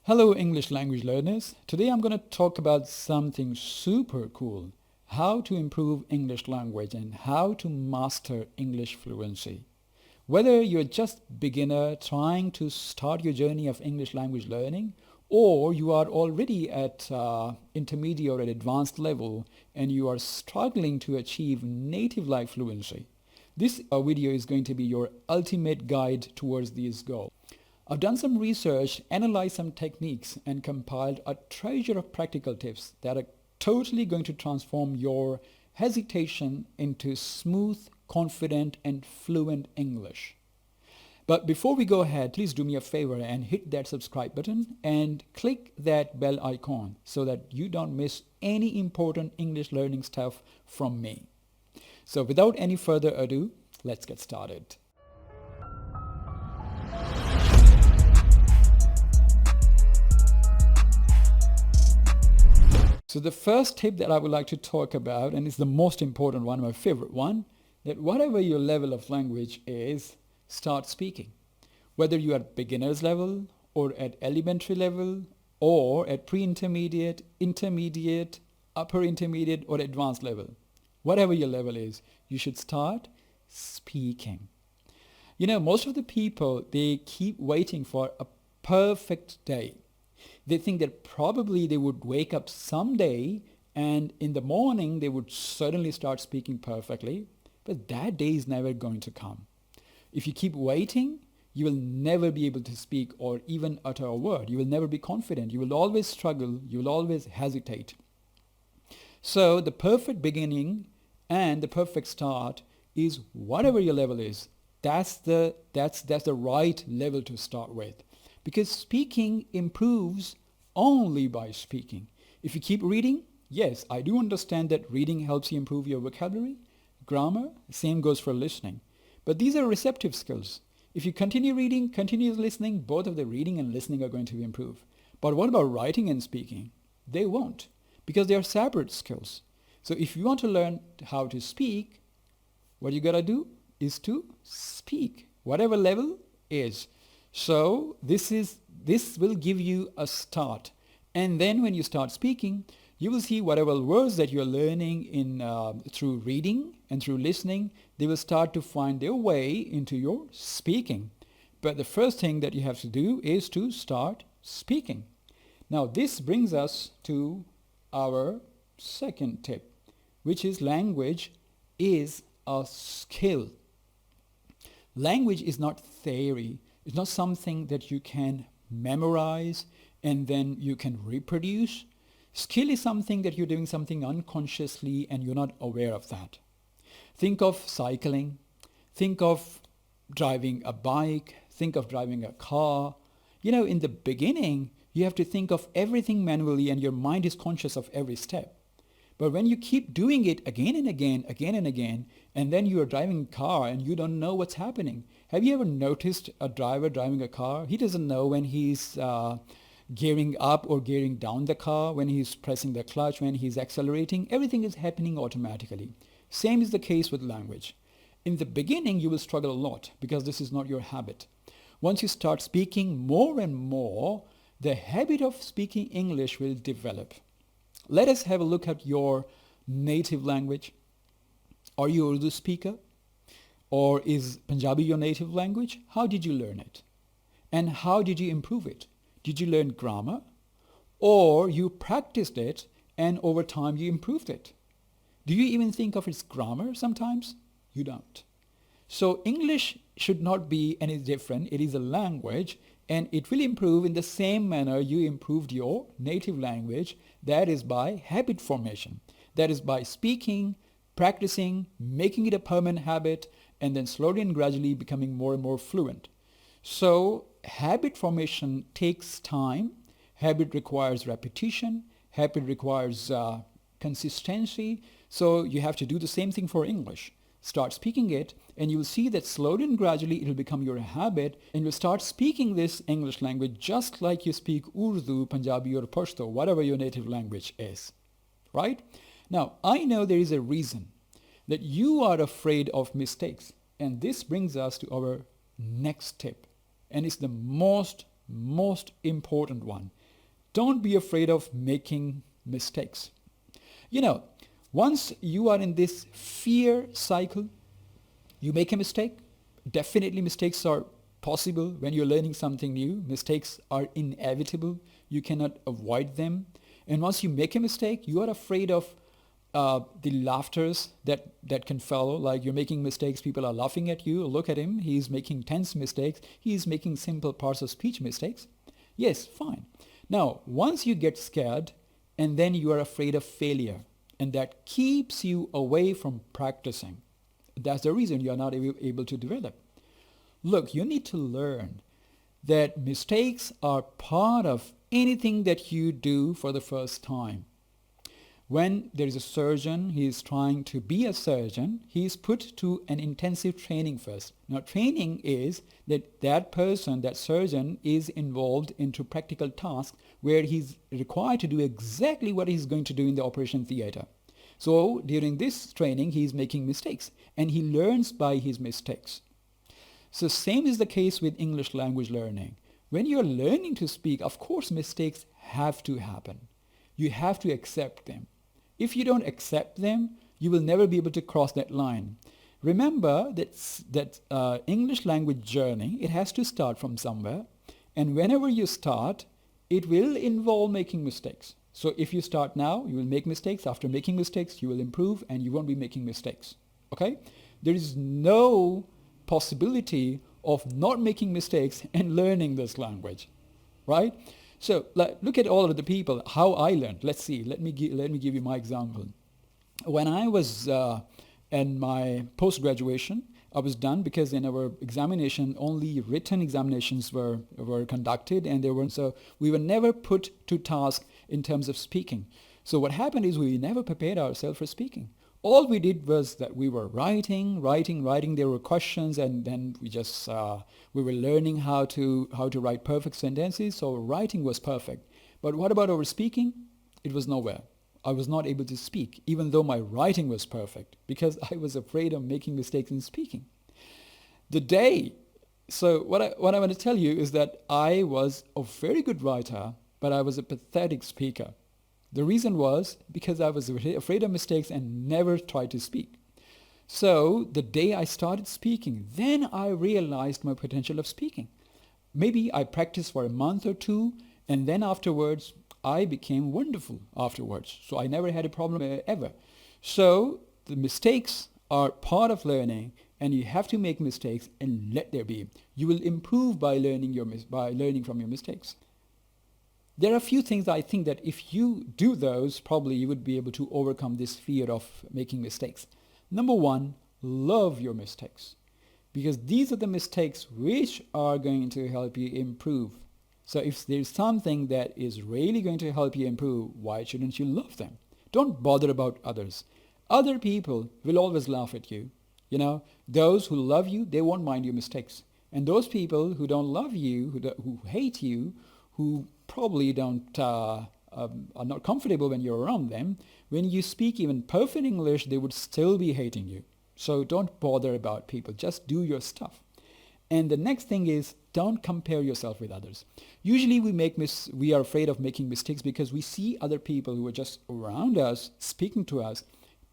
Hello English language learners. Today I'm going to talk about something super cool. How to improve English language and how to master English fluency. Whether you're just beginner trying to start your journey of English language learning, or you are already at intermediate or at advanced level and you are struggling to achieve native-like fluency, this video is going to be your ultimate guide towards these goals. I've done some research, analyzed some techniques, and compiled a treasure of practical tips that are totally going to transform your hesitation into smooth, confident, and fluent English. But before we go ahead, please do me a favor and hit that subscribe button and click that bell icon so that you don't miss any important English learning stuff from me. So without any further ado, let's get started. So the first tip that I would like to talk about, and it's the most important one, my favorite one, that whatever your level of language is, start speaking. Whether you are at beginner's level or at elementary level or at pre-intermediate, intermediate, upper intermediate or advanced level. Whatever your level is, you should start speaking. You know, most of the people, they keep waiting for a perfect day. They think that probably they would wake up someday and in the morning they would suddenly start speaking perfectly, but that day is never going to come. If you keep waiting, you will never be able to speak or even utter a word. You will never be confident. You will always struggle. You will always hesitate. So the perfect beginning and the perfect start is whatever your level is. That's the right level to start with. Because speaking improves only by speaking. If you keep reading, yes, I do understand that reading helps you improve your vocabulary, grammar, same goes for listening. But these are receptive skills. If you continue reading, continue listening, both of the reading and listening are going to improve. But what about writing and speaking? They won't, because they are separate skills. So if you want to learn how to speak, what you gotta do is to speak, whatever level is. So this will give you a start. And then when you start speaking, you will see whatever words that you're learning through reading and through listening, they will start to find their way into your speaking. But the first thing that you have to do is to start speaking. Now this brings us to our second tip, which is language is a skill. Language is not theory. It's not something that you can memorize and then you can reproduce. Skill is something that you're doing something unconsciously and you're not aware of that. Think of cycling. Think of driving a bike. Think of driving a car. You know, in the beginning, you have to think of everything manually and your mind is conscious of every step. But when you keep doing it again and again, and then you are driving a car and you don't know what's happening. Have you ever noticed a driver driving a car? He doesn't know when he's gearing up or gearing down the car, when he's pressing the clutch, when he's accelerating. Everything is happening automatically. Same is the case with language. In the beginning, you will struggle a lot because this is not your habit. Once you start speaking more and more, the habit of speaking English will develop. Let us have a look at your native language. Are you Urdu speaker? Or is Punjabi your native language? How did you learn it? And how did you improve it? Did you learn grammar? Or you practiced it and over time you improved it? Do you even think of its grammar sometimes? You don't. So English should not be any different. It is a language and it will improve in the same manner you improved your native language. That is by habit formation. That is by speaking, practicing, making it a permanent habit, and then slowly and gradually becoming more and more fluent. So habit formation takes time. Habit requires repetition. Habit requires consistency. So you have to do the same thing for English. Start speaking it and you will see that slowly and gradually it will become your habit and you'll start speaking this English language just like you speak Urdu, Punjabi or Pashto, whatever your native language is, right? Now, I know there is a reason that you are afraid of mistakes, and this brings us to our next tip, and it's the most most important one. Don't be afraid of making mistakes. You know, once you are in this fear cycle, you make a mistake. Definitely mistakes are possible when you're learning something new. Mistakes are inevitable. You cannot avoid them. And once you make a mistake, you are afraid of the laughters that can follow. Like, you're making mistakes, people are laughing at you. Look at him, he's making tense mistakes. He's making simple parts of speech mistakes. Yes, fine. Now, once you get scared, and then you are afraid of failure, and that keeps you away from practicing. That's the reason you are not able to develop. Look, you need to learn that mistakes are part of anything that you do for the first time. When there is a surgeon, he is trying to be a surgeon, he is put to an intensive training first. Now, training is that person, that surgeon, is involved into practical tasks where he's required to do exactly what he's going to do in the operation theater. So during this training, he is making mistakes, and he learns by his mistakes. So same is the case with English language learning. When you're learning to speak, of course, mistakes have to happen. You have to accept them. If you don't accept them, you will never be able to cross that line. Remember that English language journey, it has to start from somewhere. And whenever you start, it will involve making mistakes. So if you start now, you will make mistakes. After making mistakes, you will improve, and you won't be making mistakes. Okay? There is no possibility of not making mistakes and learning this language, right? So look at all of the people, how I learned. Let's see, let me give you my example. When I was in my post-graduation, I was done because in our examination, only written examinations were conducted, and so we were never put to task in terms of speaking. So what happened is we never prepared ourselves for speaking. All we did was that we were writing. There were questions, and then we were learning how to write perfect sentences. So writing was perfect. But what about our speaking? It was nowhere. I was not able to speak, even though my writing was perfect, because I was afraid of making mistakes in speaking. So what I want to tell you is that I was a very good writer, but I was a pathetic speaker. The reason was because I was afraid of mistakes and never tried to speak. So the day I started speaking, then I realized my potential of speaking. Maybe I practiced for a month or two, and then afterwards, I became wonderful afterwards. So I never had a problem ever. So the mistakes are part of learning, and you have to make mistakes and let there be. You will improve by learning from your mistakes. There are a few things I think that if you do those, probably you would be able to overcome this fear of making mistakes. Number one, love your mistakes, because these are the mistakes which are going to help you improve. So if there's something that is really going to help you improve, why shouldn't you love them? Don't bother about others. Other people will always laugh at you. You know, those who love you, they won't mind your mistakes. And those people who don't love you, who hate you, who probably are not comfortable when you're around them, when you speak even perfect English, they would still be hating you. So don't bother about people. Just do your stuff. And the next thing is, don't compare yourself with others. Usually we are afraid of making mistakes because we see other people who are just around us, speaking to us,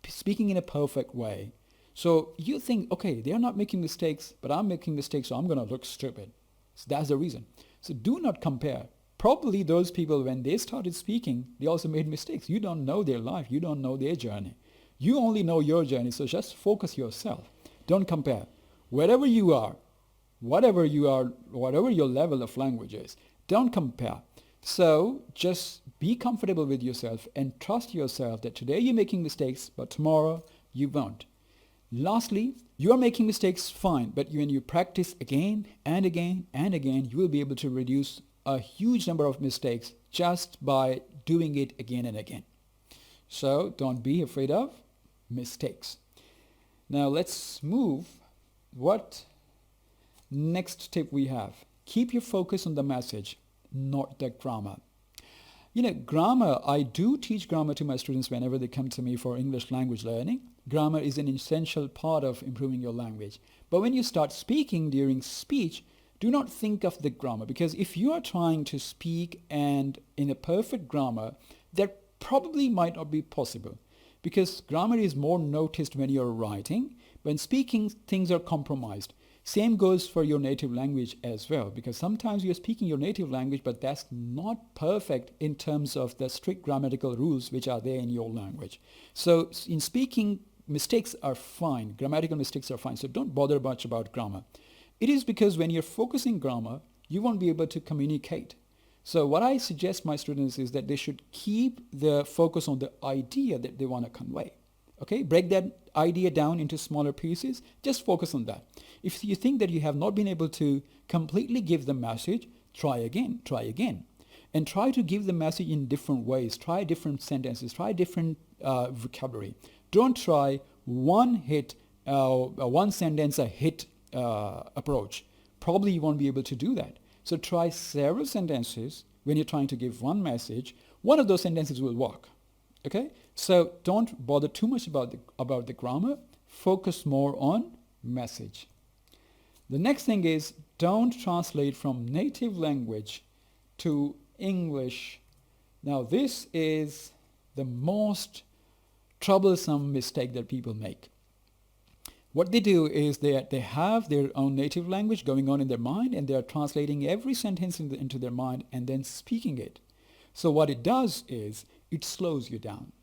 speaking in a perfect way. So you think, okay, they are not making mistakes, but I'm making mistakes, so I'm going to look stupid. So that's the reason. So do not compare. Probably those people, when they started speaking, they also made mistakes. You don't know their life. You don't know their journey. You only know your journey, so just focus yourself. Don't compare. Wherever you are, whatever your level of language is, don't compare. So just be comfortable with yourself and trust yourself that today you're making mistakes, but tomorrow you won't. Lastly, you are making mistakes, fine, but when you practice again and again and again, you will be able to reduce a huge number of mistakes just by doing it again and again. So don't be afraid of mistakes. Now let's move. What next tip we have? Keep your focus on the message, not the grammar. You know, grammar, I do teach grammar to my students whenever they come to me for English language learning. Grammar is an essential part of improving your language. But when you start speaking during speech, do not think of the grammar, because if you are trying to speak and in a perfect grammar, that probably might not be possible, because grammar is more noticed when you're writing. When speaking, things are compromised. Same goes for your native language as well, because sometimes you're speaking your native language, but that's not perfect in terms of the strict grammatical rules which are there in your language. So in speaking, mistakes are fine. Grammatical mistakes are fine. So don't bother much about grammar. It is because when you're focusing grammar, you won't be able to communicate. So what I suggest my students is that they should keep the focus on the idea that they want to convey. Okay, break that idea down into smaller pieces. Just focus on that. If you think that you have not been able to completely give the message, try again, and try to give the message in different ways. Try different sentences, try different vocabulary. Don't try one sentence a hit approach. Probably you won't be able to do that. So try several sentences when you're trying to give one message. One of those sentences will work. Okay, so don't bother too much about the grammar. Focus more on message. The next thing is, don't translate from native language to English. Now this is the most troublesome mistake that people make. What they do is they have their own native language going on in their mind, and they are translating every sentence into their mind and then speaking it. So what it does is it slows you down,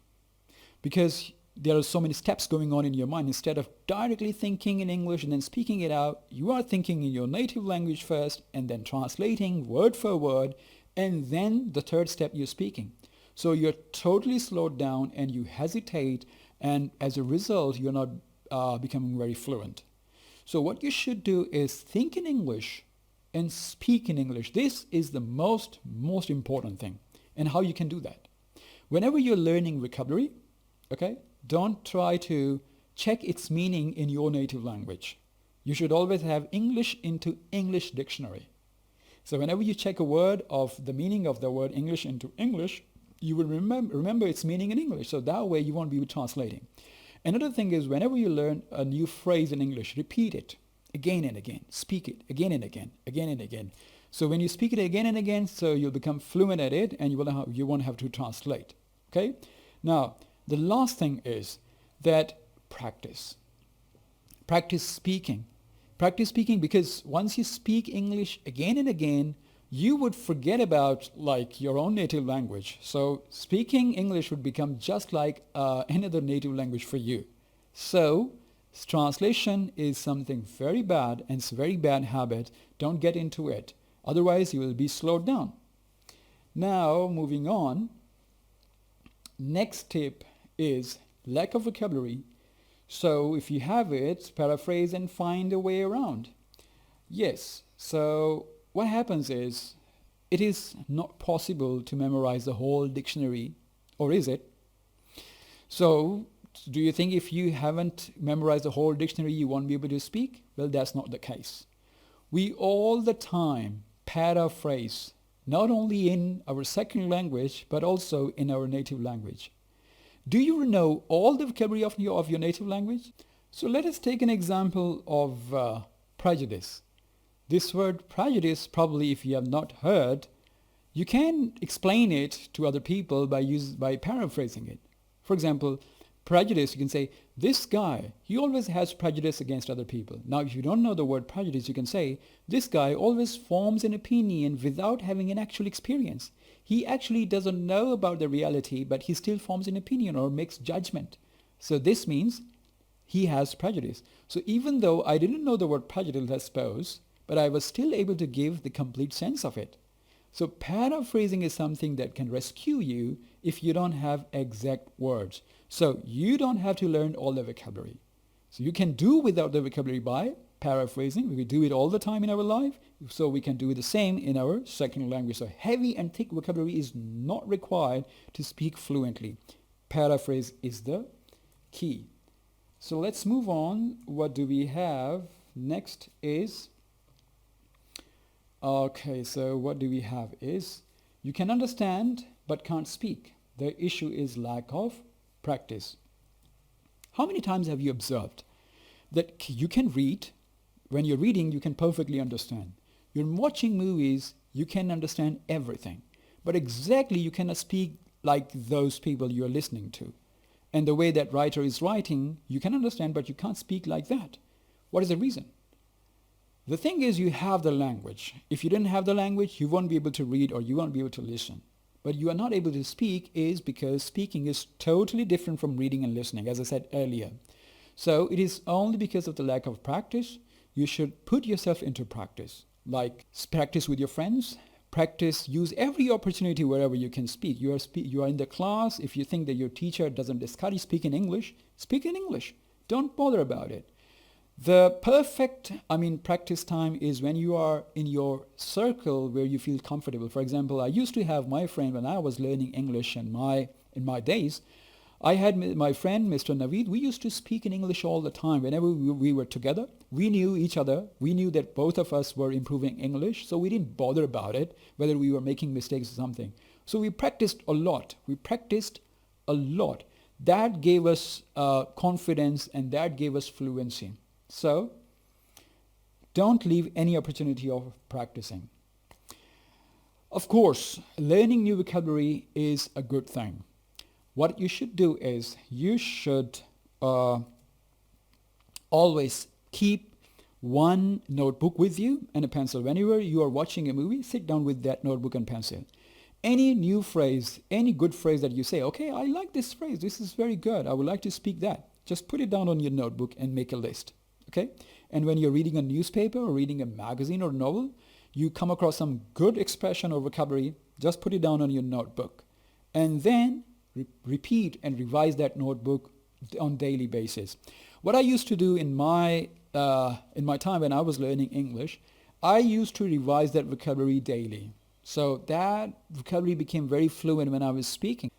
because there are so many steps going on in your mind. Instead of directly thinking in English and then speaking it out, you are thinking in your native language first and then translating word for word, and then the third step you're speaking. So you're totally slowed down and you hesitate, and as a result you're not becoming very fluent. So what you should do is think in English and speak in English. This is the most important thing. And how you can do that. Whenever you're learning vocabulary, okay, don't try to check its meaning in your native language. You should always have English into English dictionary. So whenever you check a word of the meaning of the word English into English, you will remember its meaning in English. So that way you won't be translating. Another thing is, whenever you learn a new phrase in English, repeat it again and again. Speak it again and again, again and again. So when you speak it again and again, so you'll become fluent at it, and you won't have to translate. Okay? Now, the last thing is that practice. Practice speaking. Practice speaking, because once you speak English again and again, you would forget about like your own native language. So speaking English would become just like another native language for you. So translation is something very bad, and it's a very bad habit. Don't get into it. Otherwise, you will be slowed down. Now, moving on. Next tip is lack of vocabulary. So if you have it, paraphrase and find a way around. Yes. So what happens is, it is not possible to memorize the whole dictionary, or is it? So do you think if you haven't memorized the whole dictionary, you won't be able to speak? Well, that's not the case. We all the time paraphrase, not only in our second language, but also in our native language. Do you know all the vocabulary of your native language? So let us take an example of prejudice. This word prejudice, probably if you have not heard, you can explain it to other people by paraphrasing it. For example, prejudice, you can say, this guy, he always has prejudice against other people. Now, if you don't know the word prejudice, you can say, this guy always forms an opinion without having an actual experience. He actually doesn't know about the reality, but he still forms an opinion or makes judgment. So this means he has prejudice. So even though I didn't know the word prejudice, I suppose, but I was still able to give the complete sense of it. So paraphrasing is something that can rescue you if you don't have exact words. So you don't have to learn all the vocabulary. So you can do without the vocabulary by paraphrasing. We do it all the time in our life. So we can do the same in our second language. So heavy and thick vocabulary is not required to speak fluently. Paraphrase is the key. So let's move on. What do we have? Next is, okay, so what do we have is, you can understand but can't speak. The issue is lack of practice. How many times have you observed that you can read? When you're reading, you can perfectly understand. You're watching movies, you can understand everything. But exactly you cannot speak like those people you're listening to. And the way that writer is writing, you can understand, but you can't speak like that. What is the reason? The thing is, you have the language. If you didn't have the language, you won't be able to read or you won't be able to listen. But you are not able to speak is because speaking is totally different from reading and listening, as I said earlier. So it is only because of the lack of practice. You should put yourself into practice. Like practice with your friends, practice, use every opportunity wherever you can speak. You are in the class. If you think that your teacher doesn't discourage speak in English, speak in English. Don't bother about it. The perfect, practice time is when you are in your circle where you feel comfortable. For example, I used to have my friend when I was learning English in my days. I had my friend, Mr. Naveed. We used to speak in English all the time. Whenever we were together, we knew each other. We knew that both of us were improving English, so we didn't bother about it, whether we were making mistakes or something. So we practiced a lot. That gave us confidence and that gave us fluency. So don't leave any opportunity of practicing. Of course, learning new vocabulary is a good thing. What you should do is you should always keep one notebook with you and a pencil. Whenever you are watching a movie, sit down with that notebook and pencil. Any new phrase, any good phrase that you say, okay, I like this phrase, this is very good, I would like to speak that. Just put it down on your notebook and make a list. Okay? And when you're reading a newspaper or reading a magazine or novel, you come across some good expression or vocabulary, just put it down on your notebook. And then repeat and revise that notebook on daily basis. What I used to do in my time when I was learning English, I used to revise that vocabulary daily. So that vocabulary became very fluent when I was speaking.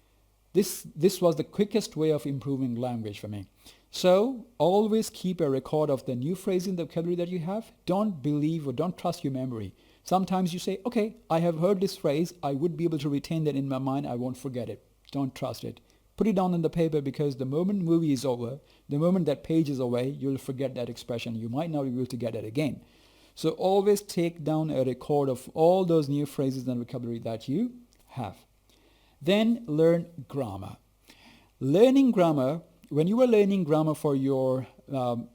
This was the quickest way of improving language for me. So always keep a record of the new phrase in the vocabulary that you have. Don't believe or don't trust your memory. Sometimes you say, okay, I have heard this phrase. I would be able to retain that in my mind. I won't forget it. Don't trust it. Put it down on the paper, because the moment movie is over, the moment that page is away, you'll forget that expression. You might not be able to get it again. So always take down a record of all those new phrases and vocabulary that you have. Then learn grammar. Learning grammar, when you were learning grammar for your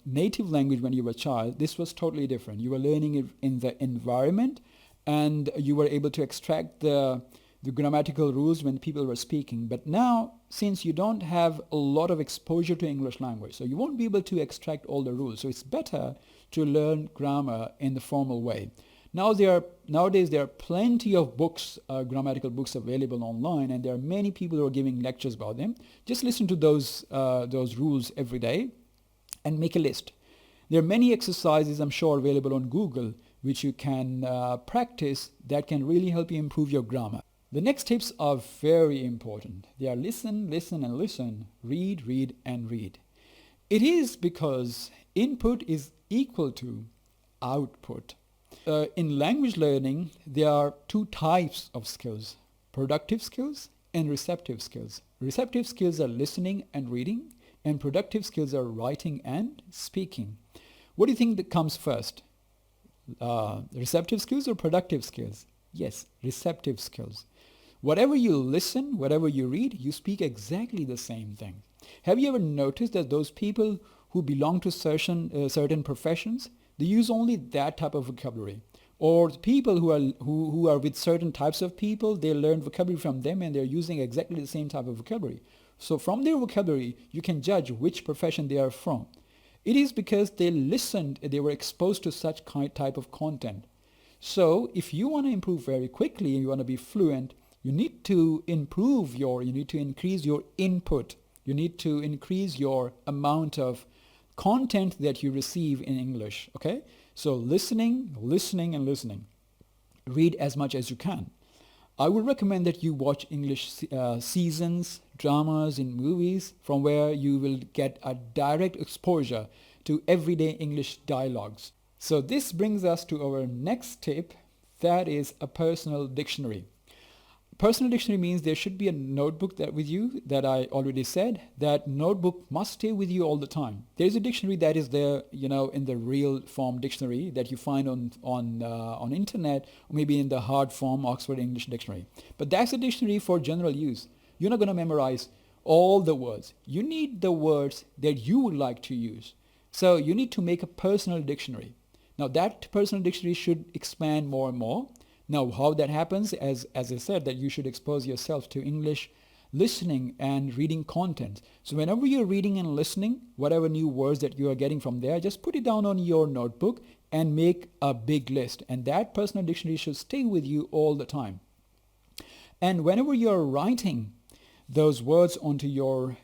native language when you were a child, this was totally different. You were learning it in the environment, and you were able to extract the grammatical rules when people were speaking. But now, since you don't have a lot of exposure to English language, so you won't be able to extract all the rules. So it's better to learn grammar in the formal way. Nowadays, there are plenty of books, grammatical books available online, and there are many people who are giving lectures about them. Just listen to those rules every day and make a list. There are many exercises, I'm sure, available on Google, which you can practice that can really help you improve your grammar. The next tips are very important. They are listen, listen, and listen, read, read, and read. It is because input is equal to output. In language learning, there are two types of skills: productive skills and receptive skills. Receptive skills are listening and reading, and productive skills are writing and speaking. What do you think that comes first? Receptive skills or productive skills? Yes, receptive skills. Whatever you listen, whatever you read, you speak exactly the same thing. Have you ever noticed that those people who belong to certain professions, they use only that type of vocabulary? Or people who are with certain types of people, they learn vocabulary from them and they're using exactly the same type of vocabulary. So from their vocabulary, you can judge which profession they are from. It is because they listened, they were exposed to such type of content. So if you want to improve very quickly and you want to be fluent, you need to increase your input. You need to increase your amount of content that you receive in English, okay? So listening, listening, and listening. Read as much as you can. I would recommend that you watch English seasons, dramas, and movies from where you will get a direct exposure to everyday English dialogues. So this brings us to our next tip, that is a personal dictionary. Personal dictionary means there should be a notebook that with you, that I already said. That notebook must stay with you all the time. There is a dictionary that is there, in the real form dictionary that you find on internet, or maybe in the hard form Oxford English Dictionary. But that's a dictionary for general use. You're not going to memorize all the words. You need the words that you would like to use. So you need to make a personal dictionary. Now that personal dictionary should expand more and more. Now, how that happens, as I said, that you should expose yourself to English listening and reading content. So whenever you're reading and listening, whatever new words that you are getting from there, just put it down on your notebook and make a big list. And that personal dictionary should stay with you all the time. And whenever you're writing those words into your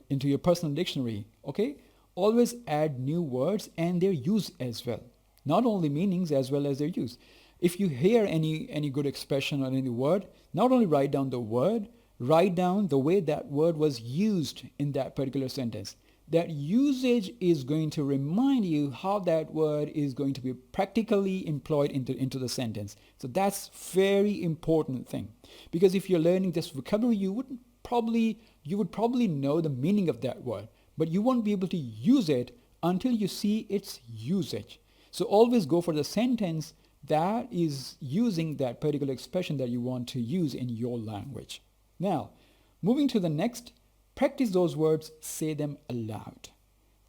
personal dictionary, okay, always add new words and their use as well. Not only meanings as well as their use. If you hear any good expression or any word, not only write down the word, write down the way that word was used in that particular sentence. That usage is going to remind you how that word is going to be practically employed into the sentence. So that's very important thing. Because if you're learning this vocabulary, you would probably know the meaning of that word, but you won't be able to use it until you see its usage. So always go for the sentence that is using that particular expression that you want to use in your language. Now, moving to the next, practice those words, say them aloud.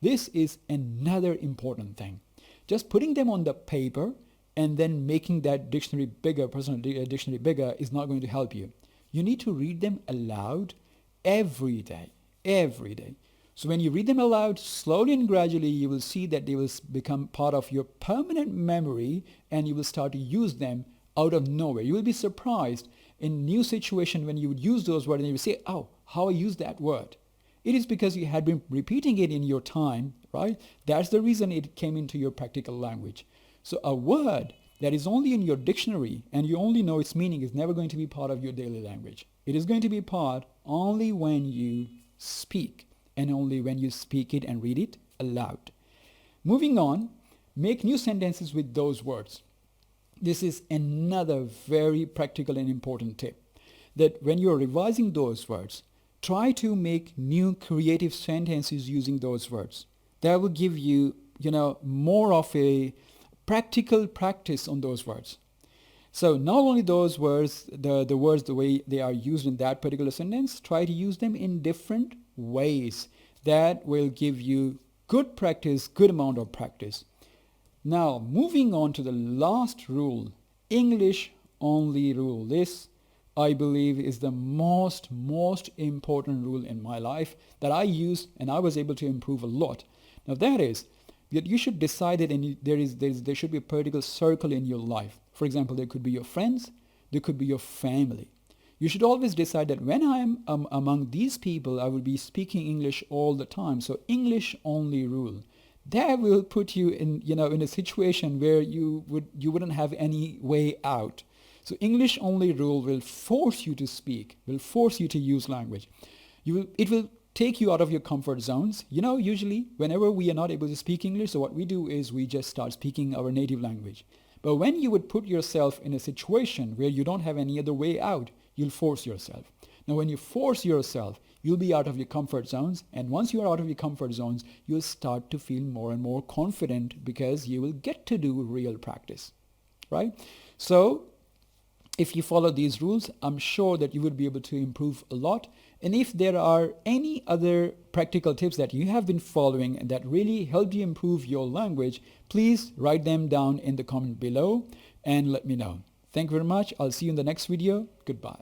This is another important thing. Just putting them on the paper and then making that dictionary bigger, personal dictionary bigger, is not going to help you. You need to read them aloud every day. So when you read them aloud, slowly and gradually, you will see that they will become part of your permanent memory and you will start to use them out of nowhere. You will be surprised in new situation when you would use those words and you will say, oh, how I use that word. It is because you had been repeating it in your time, right? That's the reason it came into your practical language. So a word that is only in your dictionary and you only know its meaning is never going to be part of your daily language. It is going to be part only when you speak. And only when you speak it and read it aloud. Moving on, make new sentences with those words. This is another very practical and important tip. That when you're revising those words, try to make new creative sentences using those words. That will give you, more of a practical practice on those words. So not only those words, the words the way they are used in that particular sentence, try to use them in different ways. That will give you good practice, good amount of practice. Now, moving on to the last rule, English only rule. This, I believe, is the most important rule in my life that I use and I was able to improve a lot. Now that is that you should decide that there should be a particular circle in your life. For example, there could be your friends, there could be your family. You should always decide that when I am among these people, I will be speaking English all the time. So English only rule. That will put you in a situation where you wouldn't have any way out. So English only rule will force you to speak, will force you to use language. It will take you out of your comfort zones. Usually whenever we are not able to speak English, so what we do is we just start speaking our native language. But when you would put yourself in a situation where you don't have any other way out, you'll force yourself. Now, when you force yourself, you'll be out of your comfort zones. And once you are out of your comfort zones, you'll start to feel more and more confident because you will get to do real practice, right? So if you follow these rules, I'm sure that you would be able to improve a lot. And if there are any other practical tips that you have been following and that really helped you improve your language, please write them down in the comment below and let me know. Thank you very much. I'll see you in the next video. Goodbye.